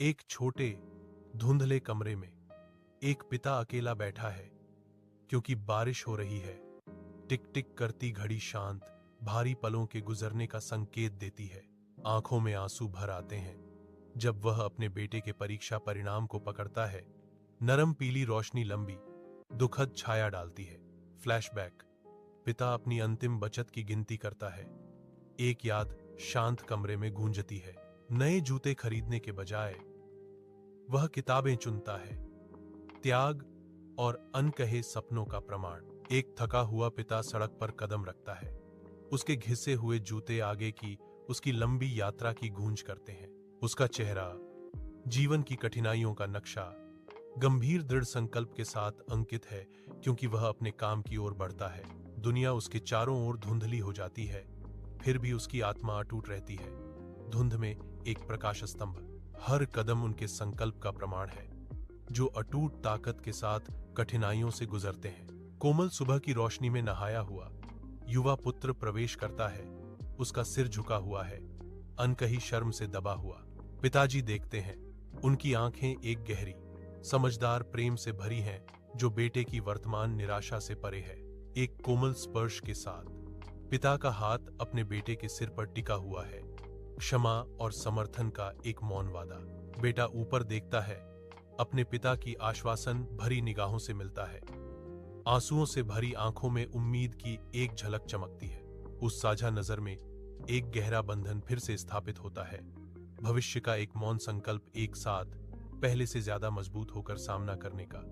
एक छोटे धुंधले कमरे में एक पिता अकेला बैठा है क्योंकि बारिश हो रही है। टिक टिक करती घड़ी शांत भारी पलों के गुजरने का संकेत देती है। आंखों में आंसू भर आते हैं जब वह अपने बेटे के परीक्षा परिणाम को पकड़ता है। नरम पीली रोशनी लंबी दुखद छाया डालती है। फ्लैशबैक। पिता अपनी अंतिम बचत की गिनती करता है। एक याद शांत कमरे में गूंजती है। नए जूते खरीदने के बजाय वह किताबें चुनता है। त्याग और अनकहे सपनों का प्रमाण। एक थका हुआ पिता सड़क पर कदम रखता है। उसके घिसे हुए जूते आगे की उसकी लंबी यात्रा की गूंज करते हैं। उसका चेहरा जीवन की कठिनाइयों का नक्शा गंभीर दृढ़ संकल्प के साथ अंकित है क्योंकि वह अपने काम की ओर बढ़ता है। दुनिया उसके चारों ओर धुंधली हो जाती है, फिर भी उसकी आत्मा अटूट रहती है। धुंध में एक प्रकाश स्तंभ। हर कदम उनके संकल्प का प्रमाण है, जो अटूट ताकत के साथ कठिनाइयों से गुजरते हैं। कोमल सुबह की रोशनी में नहाया हुआ युवा पुत्र प्रवेश करता है। उसका सिर झुका हुआ है, अनकही शर्म से दबा हुआ। पिताजी देखते हैं। उनकी आंखें एक गहरी समझदार प्रेम से भरी हैं, जो बेटे की वर्तमान निराशा से परे है। एक कोमल स्पर्श के साथ पिता का हाथ अपने बेटे के सिर पर टिका हुआ है। क्षमा और समर्थन का एक मौन वादा। बेटा ऊपर देखता है, अपने पिता की आश्वासन भरी निगाहों से मिलता है। आंसुओं से भरी आंखों में उम्मीद की एक झलक चमकती है। उस साझा नजर में एक गहरा बंधन फिर से स्थापित होता है। भविष्य का एक मौन संकल्प एक साथ पहले से ज्यादा मजबूत होकर सामना करने का।